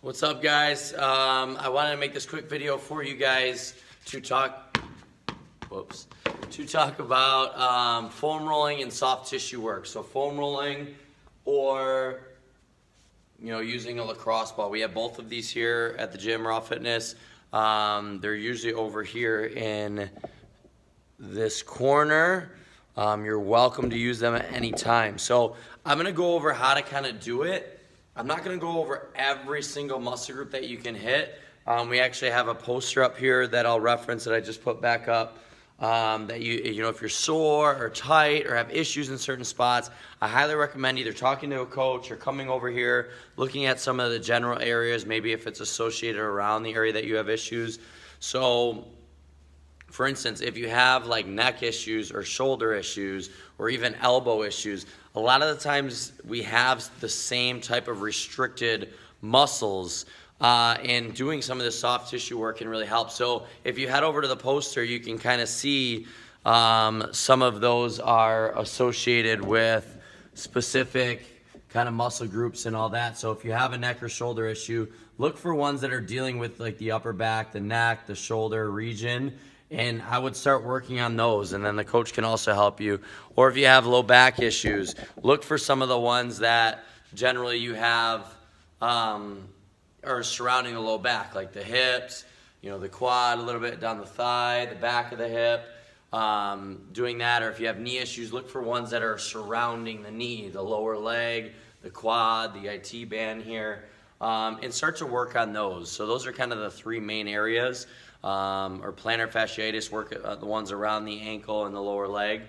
What's up, guys? I wanted to make this quick video for you guys to talk about foam rolling and soft tissue work. So foam rolling or using a lacrosse ball. We have both of these here at the gym, Raw Fitness. They're usually over here in this corner. You're welcome to use them at any time. So I'm gonna go over how to kind of do it. I'm not gonna go over every single muscle group that you can hit. We actually have a poster up here that I'll reference that I just put back up. That if you're sore or tight or have issues in certain spots, I highly recommend either talking to a coach or coming over here, looking at some of the general areas, maybe if it's associated around the area that you have issues. So, for instance, if you have like neck issues or shoulder issues or even elbow issues, a lot of the times we have the same type of restricted muscles, and doing some of the soft tissue work can really help. So if you head over to the poster, you can kind of see some of those are associated with specific kind of muscle groups and all that. So if you have a neck or shoulder issue, look for ones that are dealing with like the upper back, the neck, the shoulder region. And I would start working on those, and then the coach can also help you. Or if you have low back issues, look for some of the ones that generally you have are surrounding the low back, like the hips, the quad, a little bit down the thigh, the back of the hip, doing that. Or if you have knee issues, look for ones that are surrounding the knee, the lower leg, the quad, the IT band here, and start to work on those. So those are kind of the three main areas. Or plantar fasciitis, work the ones around the ankle and the lower leg.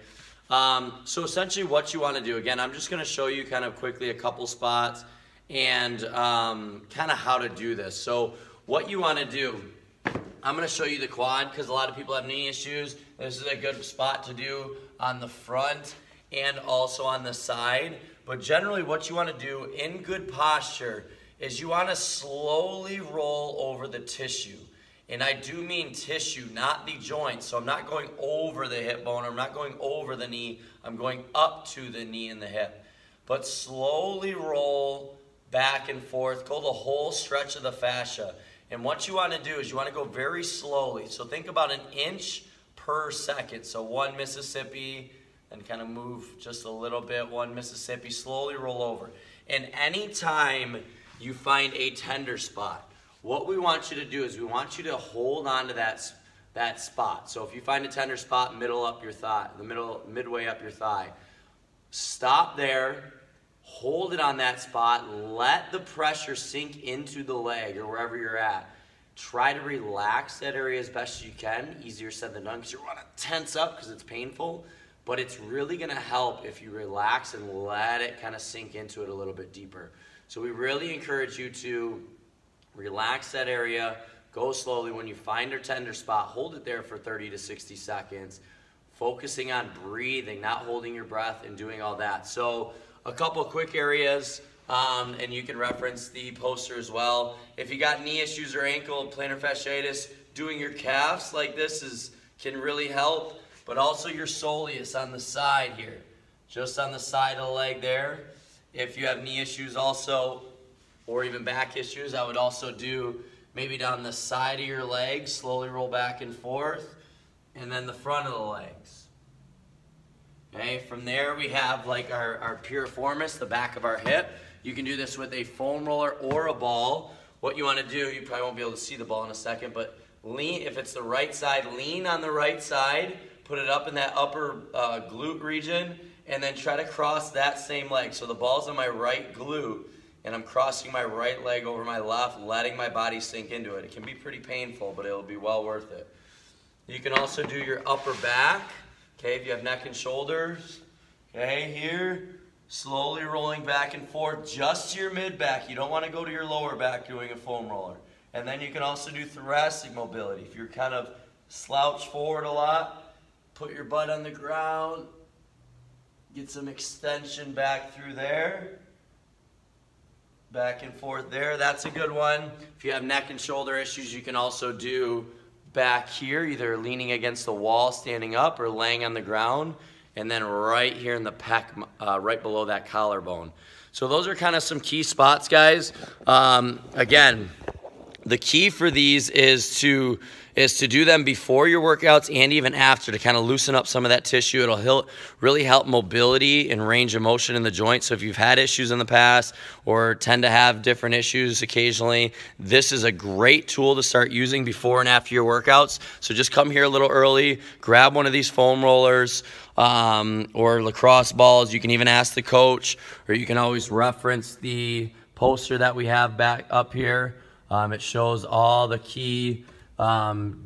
So essentially what you want to do, again, I'm just going to show you kind of quickly a couple spots and kind of how to do this. So what you want to do, I'm going to show you the quad because a lot of people have knee issues. This is a good spot to do on the front and also on the side. But generally what you want to do in good posture is you want to slowly roll over the tissue. And I do mean tissue, not the joint. So I'm not going over the hip bone. I'm not going over the knee. I'm going up to the knee and the hip. But slowly roll back and forth. Go the whole stretch of the fascia. And what you want to do is you want to go very slowly. So think about an inch per second. So 1 Mississippi, and kind of move just a little bit. 1 Mississippi, slowly roll over. And anytime you find a tender spot, what we want you to do is we want you to hold on to that spot. So if you find a tender spot, midway up your thigh, stop there, hold it on that spot, let the pressure sink into the leg or wherever you're at. Try to relax that area as best as you can. Easier said than done because you want to tense up because it's painful, but it's really going to help if you relax and let it kind of sink into it a little bit deeper. So we really encourage you to relax that area, go slowly. When you find a tender spot, hold it there for 30 to 60 seconds, focusing on breathing, not holding your breath and doing all that. So a couple quick areas, and you can reference the poster as well. If you got knee issues or ankle, plantar fasciitis, doing your calves like this can really help, but also your soleus on the side here, just on the side of the leg there. If you have knee issues also, or even back issues, I would also do maybe down the side of your legs, slowly roll back and forth, and then the front of the legs. Okay, from there we have like our piriformis, the back of our hip. You can do this with a foam roller or a ball. What you want to do, you probably won't be able to see the ball in a second, but lean, if it's the right side, lean on the right side, put it up in that upper glute region, and then try to cross that same leg. So the ball's on my right glute, and I'm crossing my right leg over my left, letting my body sink into it. It can be pretty painful, but it'll be well worth it. You can also do your upper back, okay, if you have neck and shoulders. Okay, here, slowly rolling back and forth just to your mid-back. You don't want to go to your lower back doing a foam roller. And then you can also do thoracic mobility. If you're kind of slouched forward a lot, put your butt on the ground, get some extension back through there. Back and forth there, that's a good one. If you have neck and shoulder issues, you can also do back here, either leaning against the wall, standing up, or laying on the ground, and then right here in the pec, right below that collarbone. So those are kind of some key spots, guys. Again, the key for these is to do them before your workouts and even after to kind of loosen up some of that tissue. It'll really help mobility and range of motion in the joint. So if you've had issues in the past or tend to have different issues occasionally, this is a great tool to start using before and after your workouts. So just come here a little early, grab one of these foam rollers or lacrosse balls. You can even ask the coach, or you can always reference the poster that we have back up here. It shows all the key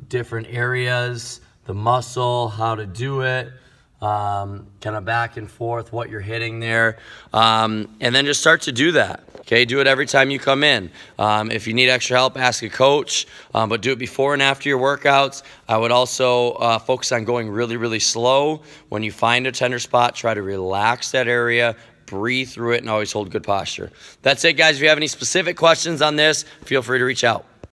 different areas, the muscle, how to do it, kind of back and forth, what you're hitting there. And then just start to do that. Okay, do it every time you come in. If you need extra help, ask a coach, but do it before and after your workouts. I would also focus on going really, really slow. When you find a tender spot, try to relax that area, breathe through it, and always hold good posture. That's it, guys. If you have any specific questions on this, feel free to reach out.